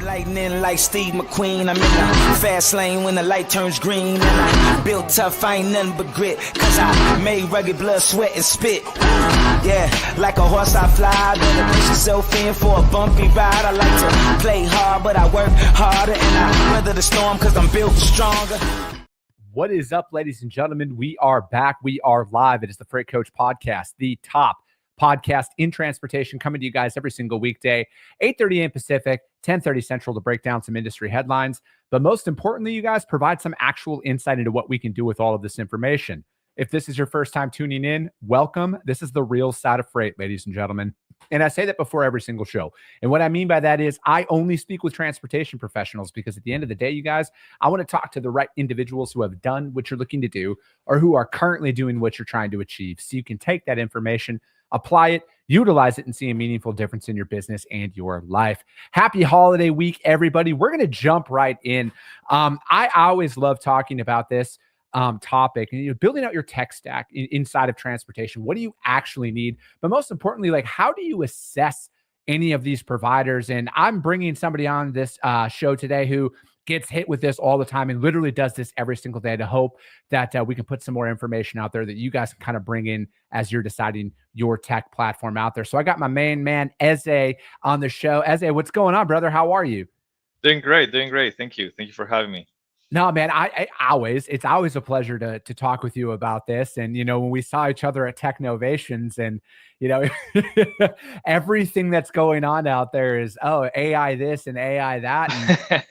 Lightning like Steve McQueen. I'm in the fast lane when the light turns green. And I built tough, I ain't nothing but grit. Cause I made rugged blood, sweat, and spit. Yeah, like a horse I fly. Better push yourself in for a bumpy ride. I like to play hard, but I work harder. And I weather the storm cause I'm built stronger. What is up, ladies and gentlemen? We are back. We are live. It is the Freight Coach Podcast, the top podcast in transportation, coming to you guys every single weekday, 8:30 a.m. Pacific, 10:30 Central, to break down some industry headlines. But most importantly, you guys provide some actual insight into what we can do with all of this information. If this is your first time tuning in, welcome. This is the real side of freight, ladies and gentlemen. And I say that before every single show. And what I mean by that is I only speak with transportation professionals because at the end of the day, you guys, I want to talk to the right individuals who have done what you're looking to do or who are currently doing what you're trying to achieve. So you can take that information, apply it, utilize it, and see a meaningful difference in your business and your life. Happy holiday week, everybody. We're going to jump right in. I always love talking about this topic, and building out your tech stack inside of transportation. What do you actually need? But most importantly, like, how do you assess any of these providers? And I'm bringing somebody on this show today who gets hit with this all the time and literally does this every single day, to hope that we can put some more information out there that you guys can kind of bring in as you're deciding your tech platform out there. So I got my main man, Eze, on the show. Eze, what's going on, brother? How are you? Doing great. Thank you for having me. No, man, it's always a pleasure to talk with you about this. And, when we saw each other at Technovations and, everything that's going on out there is, AI this and AI that.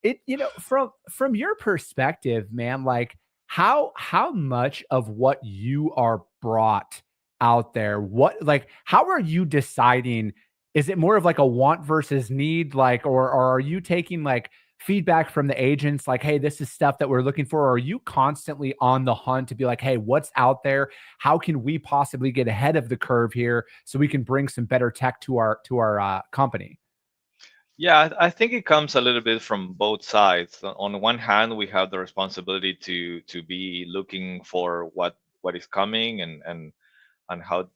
And from your perspective, man, like how much of what you are brought out there, how are you deciding? Is it more of like a want versus need, or are you taking like feedback from the agents, like, hey, this is stuff that we're looking for? Or are you constantly on the hunt to be like, hey, what's out there? How can we possibly get ahead of the curve here so we can bring some better tech to our company? Yeah, I think it comes a little bit from both sides. On the one hand, we have the responsibility to be looking for what is coming and how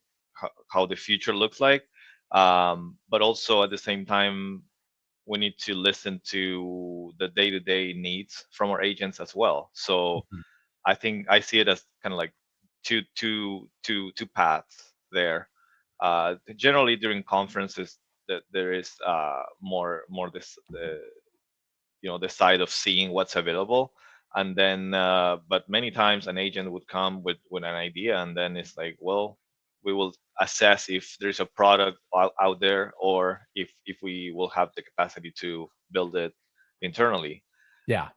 the future looks like. But also at the same time, we need to listen to the day-to-day needs from our agents as well. So I think I see it as kind of like two paths there. Generally during conferences, that there is more this the side of seeing what's available, and then but many times an agent would come with an idea, and then it's like, well, we will assess if there's a product out there, or if we will have the capacity to build it internally. Yeah.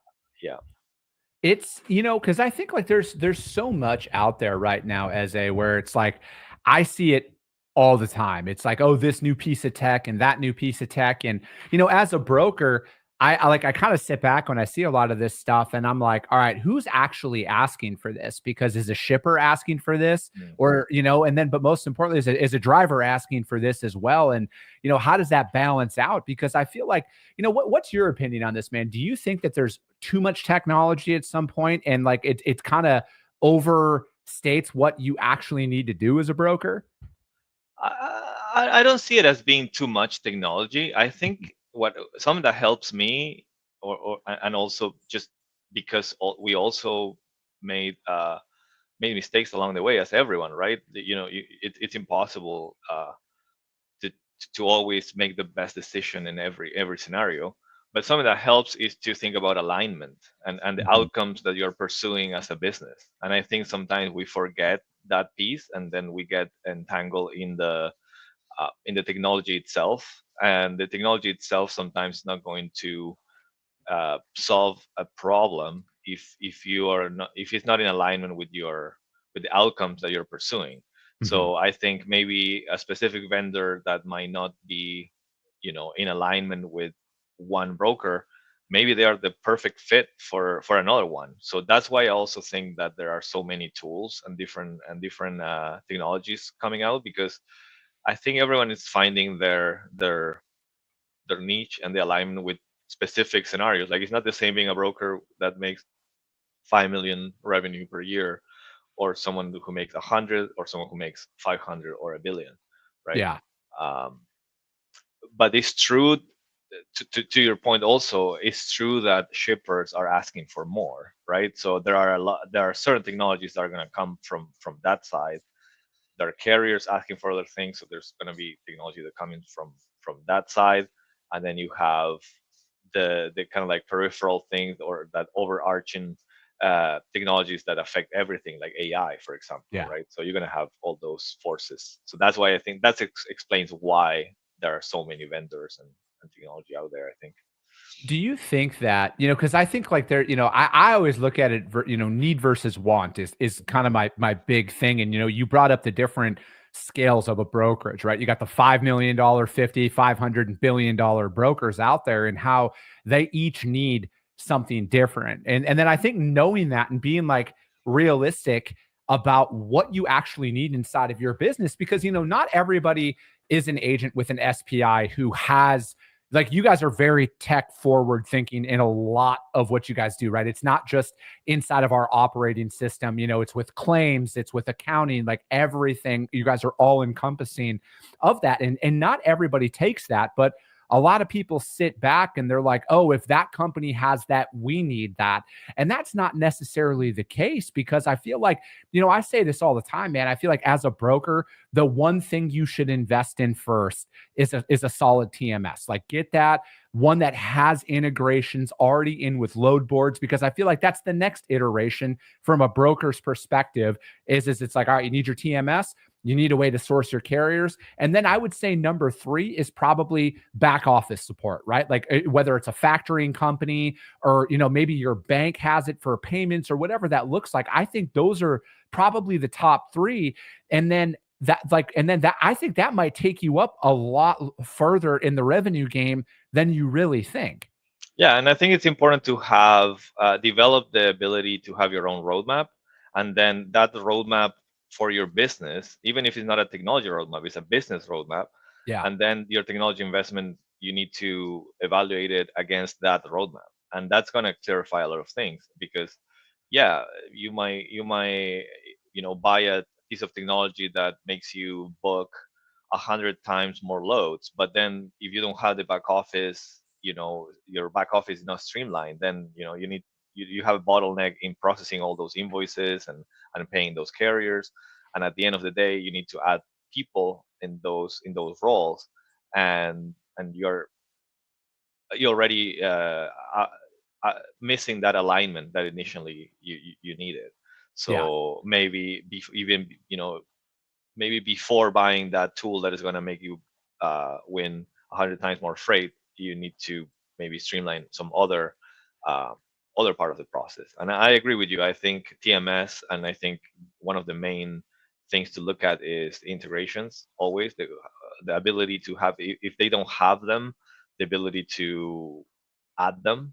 It's because I think like there's so much out there right now, where it's like I see it all the time. It's like, oh, this new piece of tech and that new piece of tech. And, as a broker, I kind of sit back when I see a lot of this stuff and I'm like, all right, who's actually asking for this? Because is a shipper asking for this? Or, and then, but most importantly, is a driver asking for this as well? And, how does that balance out? Because I feel like, what's your opinion on this, man? Do you think that there's too much technology at some point and like it's kind of overstates what you actually need to do as a broker? I don't see it as being too much technology. I think something that helps me, and also just because we also made mistakes along the way, as everyone, right? It's impossible to always make the best decision in every scenario. But something that helps is to think about alignment and the outcomes that you're pursuing as a business. And I think sometimes we forget that piece, and then we get entangled in the technology itself. And the technology itself sometimes is not going to solve a problem if it's not in alignment with the outcomes that you're pursuing. So I think maybe a specific vendor that might not be in alignment with one broker, maybe they are the perfect fit for another one. So that's why I also think that there are so many tools and different technologies coming out, because I think everyone is finding their niche and the alignment with specific scenarios. Like, it's not the same being a broker that makes 5 million revenue per year, or someone who makes 100, or someone who makes 500 or a billion, right? Yeah. But it's true to your point also, it's true that shippers are asking for more, right? So there are certain technologies that are going to come from that side. There are carriers asking for other things, so there's going to be technology that coming from that side. And then you have the kind of like peripheral things or that overarching technologies that affect everything, like AI, for example, Yeah. right? So you're going to have all those forces. So that's why I think that explains why there are so many vendors and technology out there, I think. Do you think that, because I think like there, I always look at it, need versus want is kind of my big thing. And, you brought up the different scales of a brokerage, right? You got the $5 million, 50, 500 billion dollar brokers out there and how they each need something different. And then I think knowing that and being like realistic about what you actually need inside of your business, because, not everybody is an agent with an SPI who has, like, you guys are very tech forward thinking in a lot of what you guys do, right? It's not just inside of our operating system, it's with claims, it's with accounting, like everything. You guys are all encompassing of that. And not everybody takes that, but a lot of people sit back and they're like, oh, if that company has that, we need that. And that's not necessarily the case, because I feel like, I say this all the time, man. I feel like as a broker, the one thing you should invest in first is a solid TMS. Like, get that one that has integrations already in with load boards, because I feel like that's the next iteration from a broker's perspective is it's like, all right, you need your TMS. You need a way to source your carriers. And then I would say number 3 is probably back office support, right? Like whether it's a factoring company or, maybe your bank has it for payments or whatever that looks like. I think those are probably the top 3. And then that I think that might take you up a lot further in the revenue game than you really think. Yeah, and I think it's important to have develop the ability to have your own roadmap, and then that roadmap for your business, even if it's not a technology roadmap, it's a business roadmap, Yeah. and then your technology investment, you need to evaluate it against that roadmap, and that's going to clarify a lot of things. Because, yeah, you might buy a piece of technology that makes you book 100 times more loads, but then if you don't have the back office, your back office is not streamlined, then you have a bottleneck in processing all those invoices and paying those carriers. And at the end of the day, you need to add people in those roles, and you're already missing that alignment that initially you needed. Yeah. So maybe even maybe before buying that tool that is going to make you win 100 times more freight, you need to maybe streamline some uh, other part of the process. And I agree with you. I think TMS, and I think one of the main things to look at is integrations. Always the ability to have, if they don't have them, the ability to add them.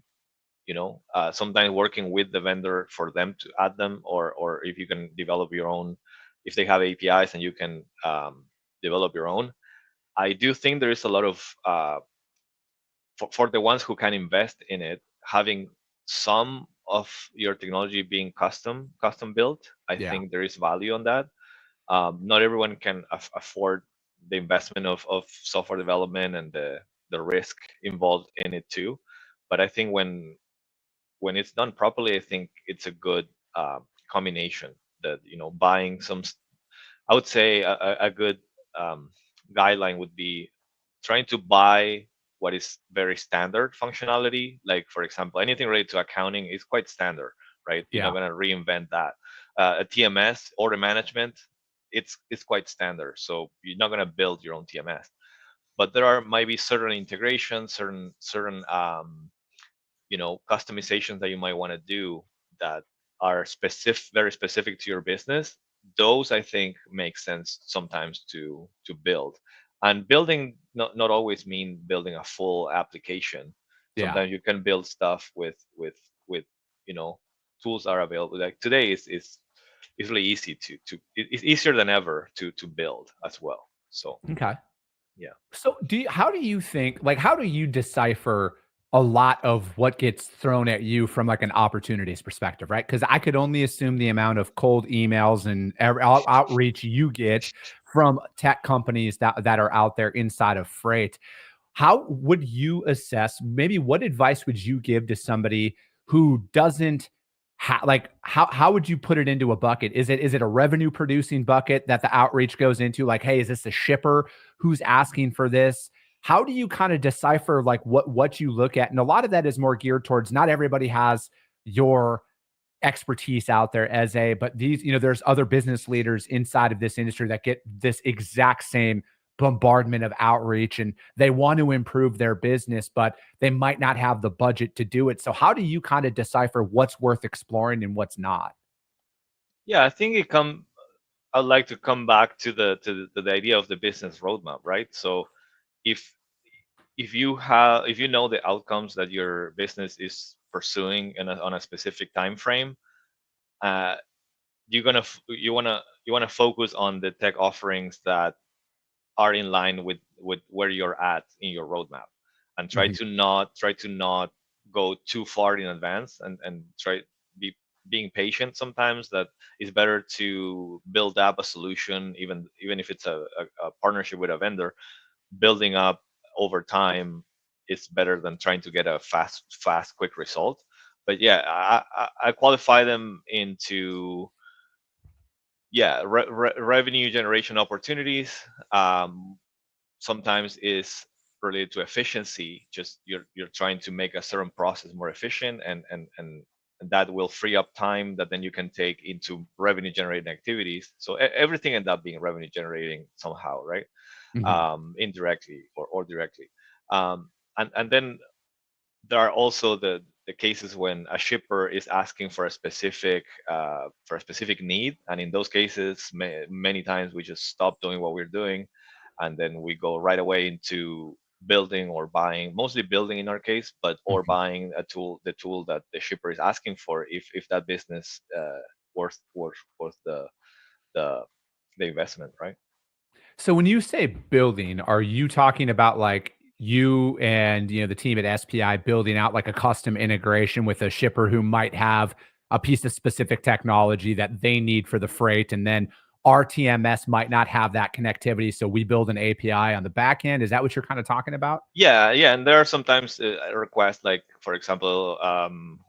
Sometimes working with the vendor for them to add them, or if you can develop your own, if they have APIs and you can develop your own. I do think there is a lot of for the ones who can invest in it, having some of your technology being custom built. I Yeah. think there is value on that. Not everyone can afford the investment of software development and the risk involved in it too. But I think when it's done properly, I think it's a good combination. That buying some, I would say a good um, guideline would be trying to buy what is very standard functionality. Like, for example, anything related to accounting is quite standard, right? You're not Yeah. going to reinvent that. A TMS, order management, it's quite standard. So you're not going to build your own TMS. But there are maybe certain integrations, certain customizations that you might want to do that are very specific to your business. Those, I think, make sense sometimes to build. And building not always mean building a full application. Yeah. Sometimes you can build stuff with you know tools are available. Like today is really easy it's easier than ever to build as well. So Okay. yeah. So how do you think, like, how do you decipher a lot of what gets thrown at you from like an opportunities perspective, right? Because I could only assume the amount of cold emails and outreach you get from tech companies that are out there inside of freight. how would you assess, maybe what advice would you give to somebody who doesn't like, how would you put it into a bucket? Is it a revenue producing bucket that the outreach goes into? Like, hey, is this a shipper who's asking for this? How do you kind of decipher like what you look at? And a lot of that is more geared towards, not everybody has your expertise out there as a, but these, there's other business leaders inside of this industry that get this exact same bombardment of outreach, and they want to improve their business, but they might not have the budget to do it. So how do you kind of decipher what's worth exploring and what's not? Yeah, I think I'd like to come back to the idea of the business roadmap, right? So if if you know the outcomes that your business is pursuing on a specific time frame, uh, you wanna focus on the tech offerings that are in line with where you're at in your roadmap, and Mhm. try to not go too far in advance, and try be being patient. Sometimes that is better to build up a solution, even if it's a partnership with a vendor. Building up over time is better than trying to get a fast quick result. But yeah, I qualify them into, yeah, revenue generation opportunities. Sometimes is related to efficiency. Just you're trying to make a certain process more efficient, and that will free up time that then you can take into revenue generating activities. So everything end up being revenue generating somehow, right? Mhm. Indirectly or directly. And then there are also the cases when a shipper is asking for a specific need, and in those cases, many times we just stop doing what we're doing, and then we go right away into building or buying, mostly building in our case, but or Mhm. buying the tool that the shipper is asking for, if that business worth the the investment, right? So when you say building, are you talking about like you and the team at SPI building out like a custom integration with a shipper who might have a piece of specific technology that they need for the freight, and then our TMS might not have that connectivity, so we build an API on the back end? Is that what you're kind of talking about? Yeah, and there are sometimes requests, like for example,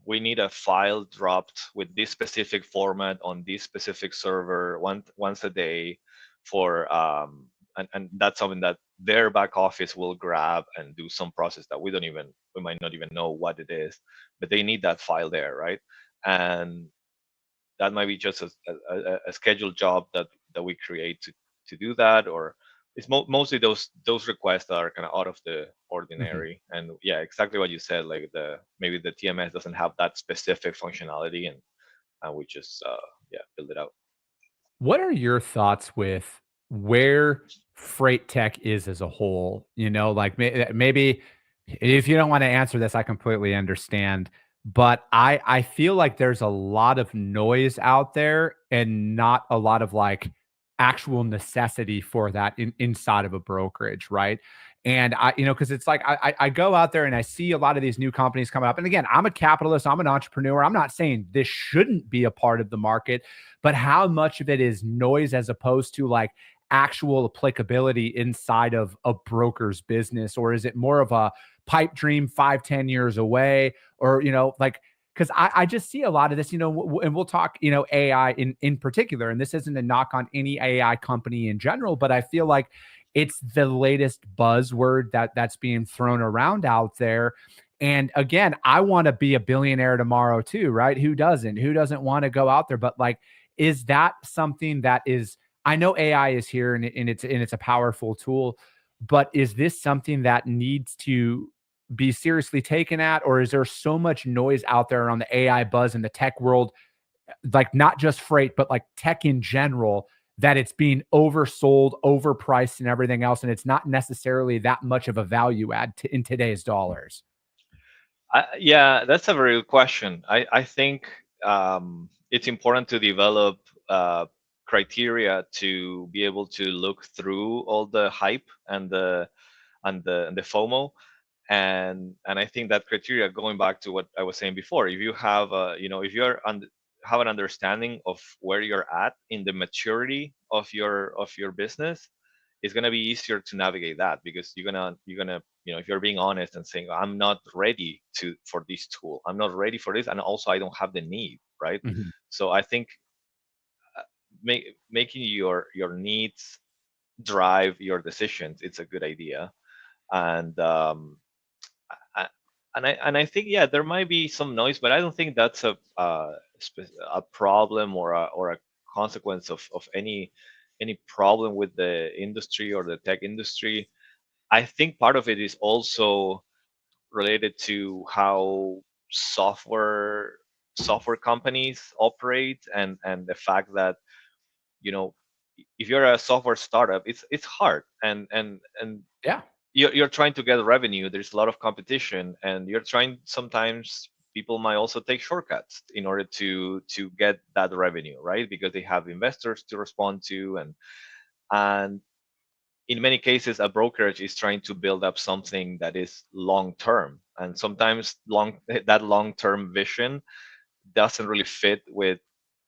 we need a file dropped with this specific format on this specific server once a day for and that's something that their back office will grab and do some process that we might not even know what it is, but they need that file there, right? And that might be just a scheduled job that we create to do that, or it's mostly those requests that are kind of out of the Mhm. ordinary. And yeah, exactly what you said, like the maybe the TMS doesn't have that specific functionality, and we just yeah, build it out. What are your thoughts with where freight tech is as a whole? Like maybe if you don't want to answer this, I completely understand. But I feel like there's a lot of noise out there and not a lot of like actual necessity for that inside of a brokerage, right? And because it's like I go out there and I see a lot of these new companies coming up. And again, I'm a capitalist, I'm an entrepreneur. I'm not saying this shouldn't be a part of the market, but how much of it is noise as opposed to like actual applicability inside of a broker's business? Or is it more of a pipe dream 5, 10 years away? Or, like, because I just see a lot of this, and we'll talk, AI in particular. And this isn't a knock on any AI company in general, but I feel like it's the latest buzzword that's being thrown around out there. And again, I want to be a billionaire tomorrow too, right? Who doesn't? Who doesn't want to go out there? But like, is that something that is, I know AI is here and it's a powerful tool, but is this something that needs to be seriously taken at, or is there so much noise out there on the AI buzz in the tech world, like not just freight, but like tech in general, that it's being oversold, overpriced, and everything else, and it's not necessarily that much of a value add in today's dollars? Yeah, that's a very good question. I think it's important to develop uh, criteria to be able to look through all the hype and the FOMO, and I think that criteria, going back to what I was saying before, if you have if have an understanding of where you're at in the maturity of your business, it's gonna be easier to navigate that, because you're gonna if you're being honest and saying, I'm not ready for this tool, I'm not ready for this, and also I don't have the need, right? Mhm. So I think making your needs drive your decisions, it's a good idea. And I, and I think, yeah, there might be some noise, but I don't think that's a problem or a consequence of any problem with the industry or the tech industry. I think part of it is also related to how software software companies operate, and the fact that, you know if you're a software startup, it's hard, and Yeah. you're trying to get revenue. There's a lot of competition, and you're trying, sometimes people might also take shortcuts in order to get that revenue, right? Because they have investors to respond to, and in many cases a brokerage is trying to build up something that is long term, and sometimes that long term vision doesn't really fit with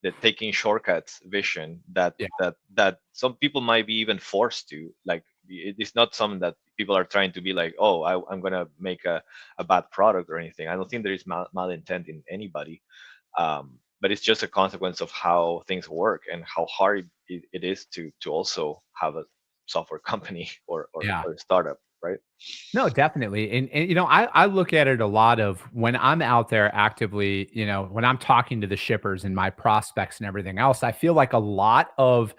the taking shortcuts vision Yeah. that some people might be even forced to. Like, it's not something that people are trying to be like, oh, I'm gonna make a bad product or anything. I don't think there is malintent in anybody. But it's just a consequence of how things work and how hard it is to also have a software company Yeah. or a startup, right? No, definitely. And I look at it a lot of when I'm out there actively, when I'm talking to the shippers and my prospects and everything else, I feel like a lot of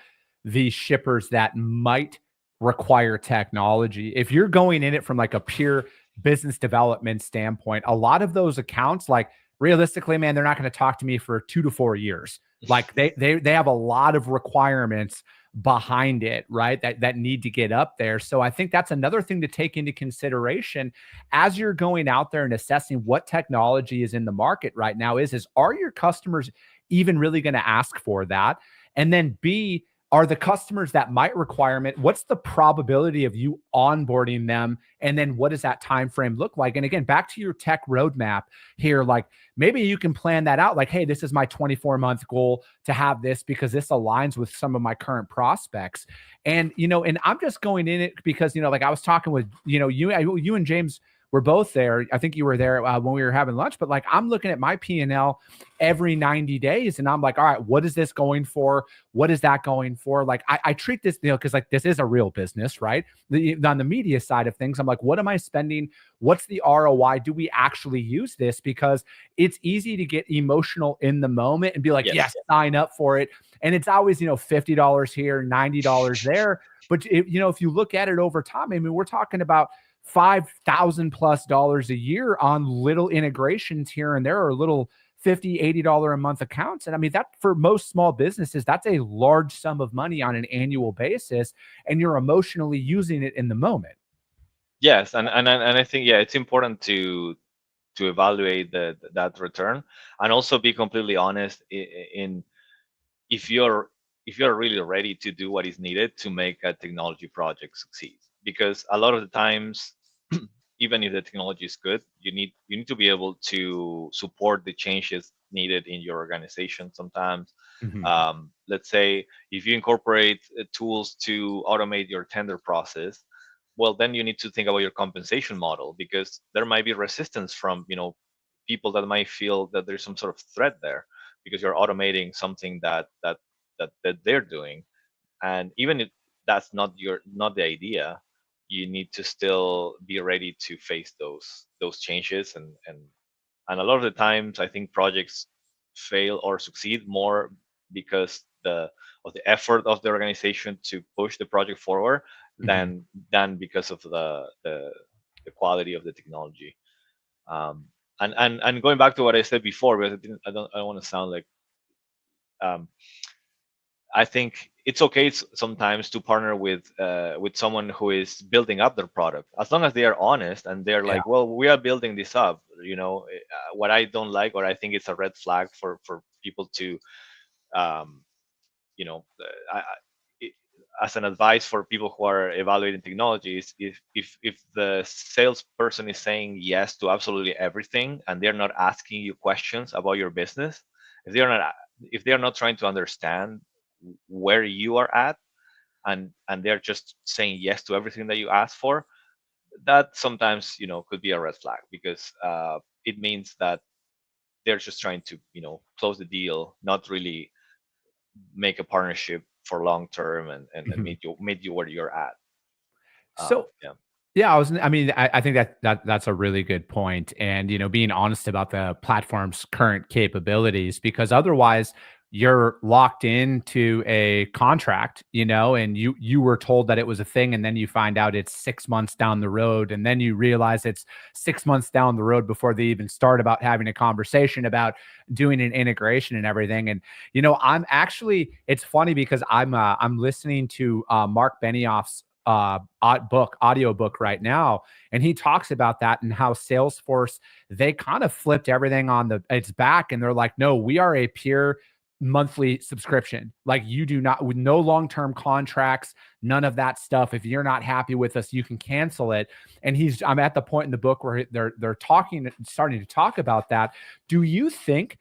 the shippers that might require technology, if you're going in it from like a pure business development standpoint, a lot of those accounts, like realistically, man, they're not going to talk to me for 2 to 4 years. Like they have a lot of requirements behind it, right? That need to get up there. So I think that's another thing to take into consideration as you're going out there and assessing what technology is in the market right now is are your customers even really going to ask for that? And then B, are the customers that might requirement, what's the probability of you onboarding them? And then what does that time frame look like? And again, back to your tech roadmap here, like maybe you can plan that out like, hey, this is my 24-month goal to have this because this aligns with some of my current prospects. And and I'm just going in it because like I was talking with you and James were both there. I think you were there when we were having lunch, but like I'm looking at my P&L every 90 days and I'm like, all right, what is this going for? What is that going for? Like I treat this, because like this is a real business, right? On the media side of things, I'm like, what am I spending? What's the ROI? Do we actually use this? Because it's easy to get emotional in the moment and be like, yes, sign up for it. And it's always, $50 here, $90 there. But if you look at it over time, I mean, we're talking about $5,000+ a year on little integrations here and there, or little $50, $80 a month accounts. And I mean, that for most small businesses, that's a large sum of money on an annual basis. And you're emotionally using it in the moment. Yes, and I think, yeah, it's important to evaluate that return, and also be completely honest in if you're really ready to do what is needed to make a technology project succeed. Because a lot of the times, even if the technology is good, you need to be able to support the changes needed in your organization sometimes. Mhm. Let's say if you incorporate tools to automate your tender process, well, then you need to think about your compensation model, because there might be resistance from people that might feel that there's some sort of threat there, because you're automating something that they're doing. And even if that's not the idea, you need to still be ready to face those changes. And a lot of the times, I think projects fail or succeed more because of the effort of the organization to push the project forward, Mhm. than because of the quality of the technology. And going back to what I said before, because I don't want to sound like, um, I think it's okay sometimes to partner with someone who is building up their product, as long as they are honest and they're Yeah. like, well, we are building this up. What I don't like, or I think it's a red flag for people to, um, you know, it, as an advice for people who are evaluating technologies, if the salesperson is saying yes to absolutely everything and they're not asking you questions about your business, if they're not if they're not trying to understand where you are at, and they're just saying yes to everything that you ask for, that sometimes could be a red flag, because it means that they're just trying to close the deal, not really make a partnership for long term, and Mhm. meet you where you're at. So Yeah. yeah, I mean, I think that's a really good point, and being honest about the platform's current capabilities, because otherwise you're locked into a contract, and you were told that it was a thing, and then you find out it's 6 months down the road, and then you realize it's 6 months down the road before they even start about having a conversation about doing an integration and everything. And I'm actually, it's funny because I'm listening to Mark Benioff's audio book right now, and he talks about that and how Salesforce, they kind of flipped everything on its back, and they're like, no, we are a pure monthly subscription. Like, you do not, with no long-term contracts, none of that stuff. If you're not happy with us, you can cancel it. And I'm at the point in the book where they're starting to talk about that. Do you think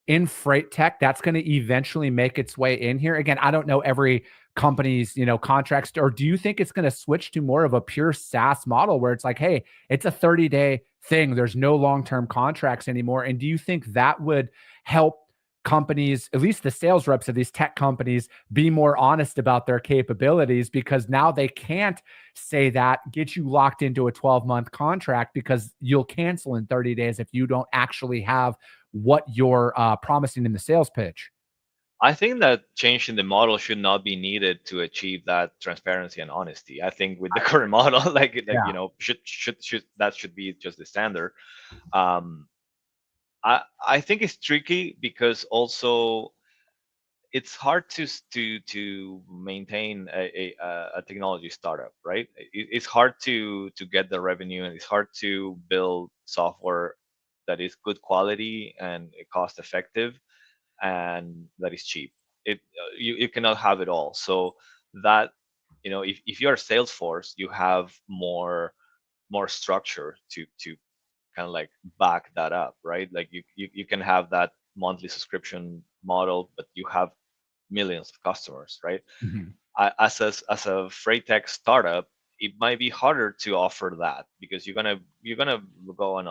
in freight tech that's going to eventually make its way in here? Again, I don't know every companies contracts, or do you think it's going to switch to more of a pure SaaS model where it's like, hey, it's a 30-day thing, there's no long-term contracts anymore? And do you think that would help companies, at least the sales reps of these tech companies, be more honest about their capabilities, because now they can't say that, get you locked into a 12-month contract, because you'll cancel in 30 days if you don't actually have what you're promising in the sales pitch? I think that changing the model should not be needed to achieve that transparency and honesty. I think with the current model, like Yeah. should that should be just the standard. Um, I think it's tricky because also it's hard to maintain a technology startup, right? It's hard to get the revenue, and it's hard to build software that is good quality and cost effective and that is cheap. You cannot have it all. So that, if you're Salesforce, you have more structure to kind of like back that up, right? Like you can have that monthly subscription model, but you have millions of customers, right? Mhm. As a freight tech startup, it might be harder to offer that, because you're gonna go on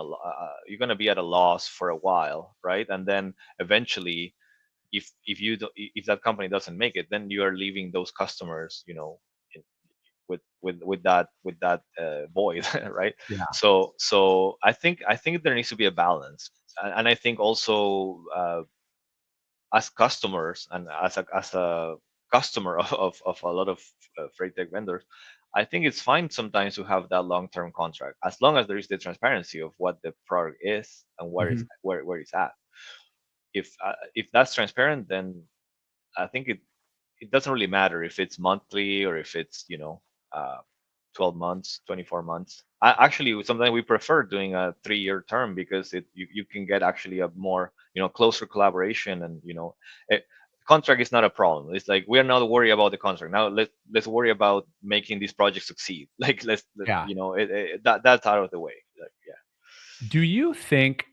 you're gonna be at a loss for a while, right? And then eventually, if that company doesn't make it, then you are leaving those customers, in, with that void, right? Yeah. So I think there needs to be a balance. And I think also, as customers and as a customer of a lot of freight tech vendors, I think it's fine sometimes to have that long-term contract, as long as there is the transparency of what the product is and Mhm. where it's at. If that's transparent, then I think it doesn't really matter if it's monthly or if it's, uh, 12 months, 24 months. Actually, sometimes we prefer doing a 3-year term, because you can get actually a more, closer collaboration. And contract is not a problem. It's like, we're not worried about the contract now. Let's worry about making this project succeed. Like, Yeah. that's out of the way. Like, yeah. Do you think,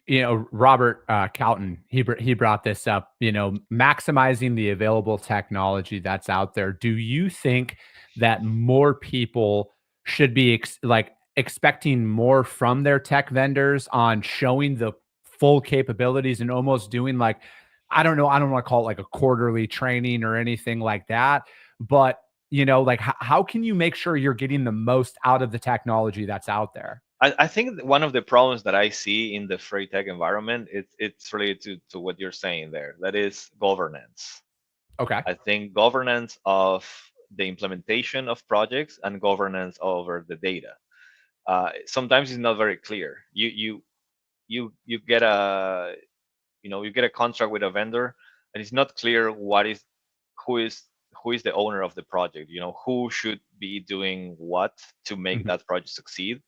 Robert Calton, he brought this up, maximizing the available technology that's out there. Do you think that more people should be expecting more from their tech vendors on showing the full capabilities, and almost doing like, I don't want to call it like a quarterly training or anything like that, but like, how can you make sure you're getting the most out of the technology that's out there? I think that one of the problems that I see in the freight tech environment, it's related to what you're saying there. That is governance. Okay. I think governance of the implementation of projects and governance over the data. Sometimes it's not very clear. You get a contract with a vendor, and it's not clear who is who is the owner of the project. Who should be doing what to make Mhm. that project succeed.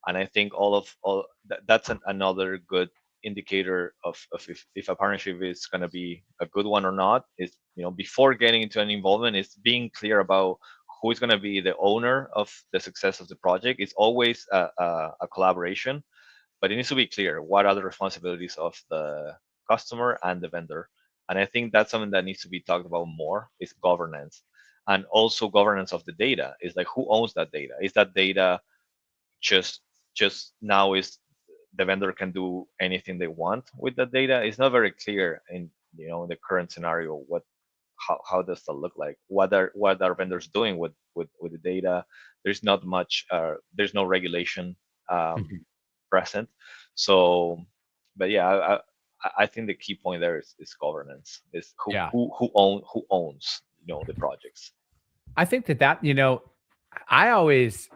And I think that's another good indicator of if a partnership is going to be a good one or not. Is, before getting into an involvement, is being clear about who is going to be the owner of the success of the project. It's always a collaboration, but it needs to be clear what are the responsibilities of the customer and the vendor. And I think that's something that needs to be talked about more, is governance. And also governance of the data, is like, who owns that data? Is that data just now is the vendor can do anything they want with the data. It's not very clear in the current scenario how does that look like? What are vendors doing with the data? There's not much. There's no regulation um, Mhm. present. So, but yeah, I think the key point there is governance. Is Yeah. who owns the projects. I think that, I always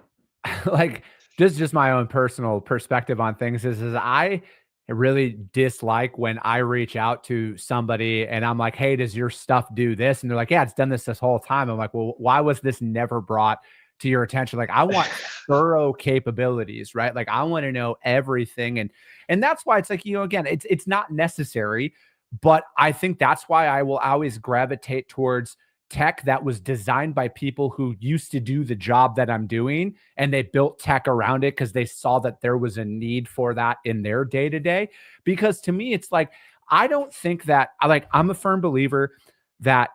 like, this is just my own personal perspective on things is I really dislike when I reach out to somebody and I'm like, "Hey, does your stuff do this?" And they're like, "Yeah, it's done this whole time." I'm like, "Well, why was this never brought to your attention?" Like, I want thorough capabilities, right? Like, I want to know everything, and that's why it's like, again, it's not necessary, but I think that's why I will always gravitate towards tech that was designed by people who used to do the job that I'm doing, and they built tech around it because they saw that there was a need for that in their day to day. Because to me, it's like, I don't think that I'm a firm believer that,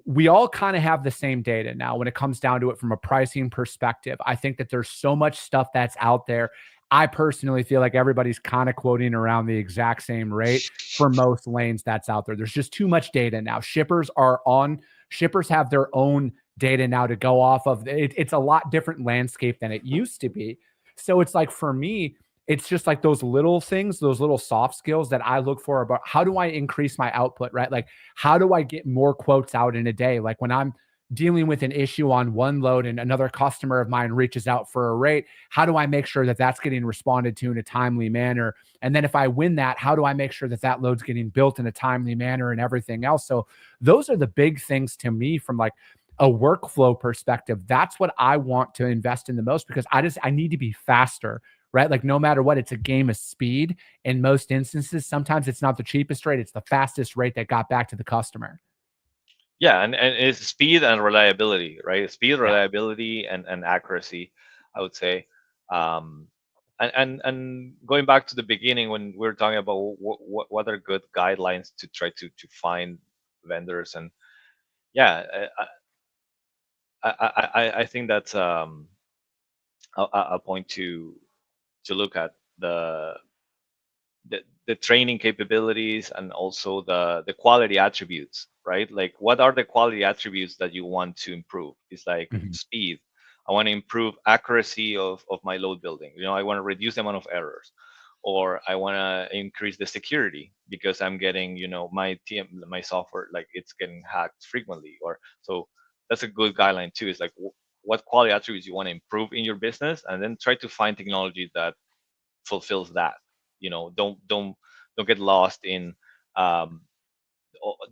we all kind of have the same data now when it comes down to it from a pricing perspective. I think that there's so much stuff that's out there. I personally feel like everybody's kind of quoting around the exact same rate for most lanes that's out there. There's just too much data now. Shippers have their own data now to go off of. It's a lot different landscape than it used to be. So it's like, for me, it's just like those little things, those little soft skills that I look for about how do I increase my output, right? Like, how do I get more quotes out in a day? Like, when I'm dealing with an issue on one load and another customer of mine reaches out for a rate, how do I make sure that that's getting responded to in a timely manner? And then if I win that, how do I make sure that that load's getting built in a timely manner and everything else? So those are the big things to me from like a workflow perspective. That's what I want to invest in the most, because I need to be faster, right? Like, no matter what, it's a game of speed in most instances. Sometimes it's not the cheapest rate, it's the fastest rate that got back to the customer. Yeah, and it's speed and reliability, right? Speed, Yeah. reliability, and accuracy, I would say. Um, and going back to the beginning when we were talking about what are good guidelines to try to find vendors, and yeah, I think that's a point to look at the training capabilities and also the quality attributes, right? Like, what are the quality attributes that you want to improve? It's like Mhm. speed. I want to improve accuracy of my load building. I want to reduce the amount of errors, or I want to increase the security because I'm getting, my software, like, it's getting hacked frequently. Or so that's a good guideline too. It's like, what quality attributes you want to improve in your business, and then try to find technology that fulfills that. Don't get lost in um,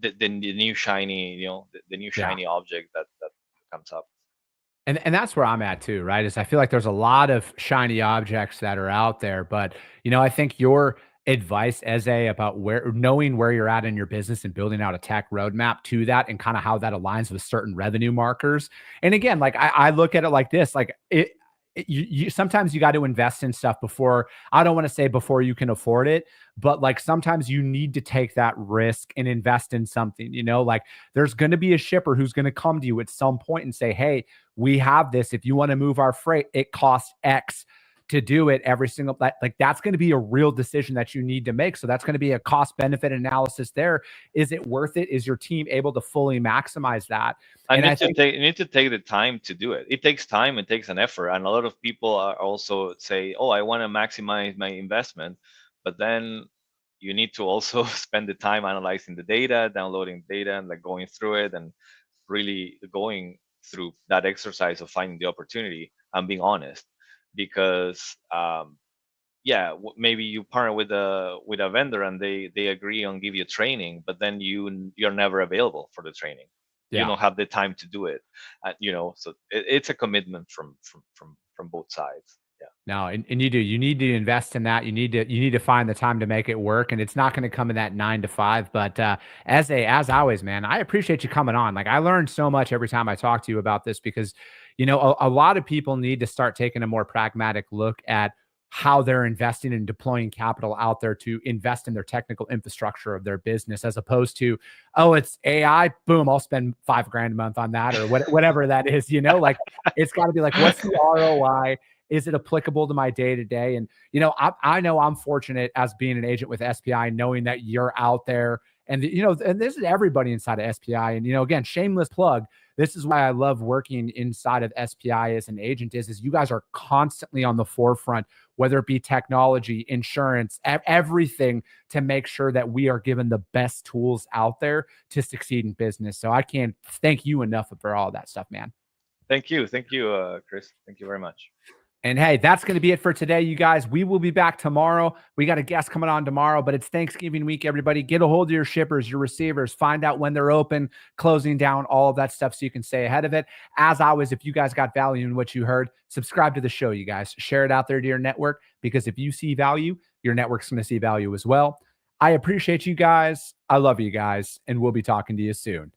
the new shiny, the new Yeah. shiny object that comes up. And that's where I'm at too, right? Is I feel like there's a lot of shiny objects that are out there, but I think your advice, Eze, about knowing where you're at in your business and building out a tech roadmap to that, and kind of how that aligns with certain revenue markers. And again, like, I look at it like this, like you sometimes you got to invest in stuff before, I don't want to say before you can afford it, but like sometimes you need to take that risk and invest in something, like there's going to be a shipper who's going to come to you at some point and say, "Hey, we have this. If you want to move our freight, it costs X to do it every single, like that's going to be a real decision that you need to make. So that's going to be a cost benefit analysis there. Is it worth it? Is your team able to fully maximize that?" And And I think, you need to take the time to do it. It takes time, it takes an effort, and a lot of people are also say, "Oh, I want to maximize my investment," but then you need to also spend the time analyzing the data, downloading data, and like going through it, and really going through that exercise of finding the opportunity and being honest. Because yeah, maybe you partner with a vendor and they agree on give you training, but then you're never available for the training. You yeah. don't have the time to do it. So it's a commitment from both sides. Yeah. No, and you need to invest in that. You need to find the time to make it work, and it's not going to come in that 9 to 5. But as always, man, I appreciate you coming on. Like, I learned so much every time I talk to you about this, because a lot of people need to start taking a more pragmatic look at how they're investing and deploying capital out there to invest in their technical infrastructure of their business, as opposed to, oh, it's AI, boom, I'll spend $5,000 a month on that, or whatever that is, like it's got to be like, what's the ROI? Is it applicable to my day to day? And, I know I'm fortunate as being an agent with SPI, knowing that you're out there and, and this is everybody inside of SPI. And, again, shameless plug. This is why I love working inside of SPI as an agent is you guys are constantly on the forefront, whether it be technology, insurance, everything, to make sure that we are given the best tools out there to succeed in business. So I can't thank you enough for all that stuff, man. Thank you, Chris. Thank you very much. And hey, that's going to be it for today, you guys. We will be back tomorrow. We got a guest coming on tomorrow, but it's Thanksgiving week, everybody. Get a hold of your shippers, your receivers, find out when they're open, closing down, all of that stuff so you can stay ahead of it. As always, if you guys got value in what you heard, subscribe to the show, you guys. Share it out there to your network, because if you see value, your network's going to see value as well. I appreciate you guys. I love you guys, and we'll be talking to you soon.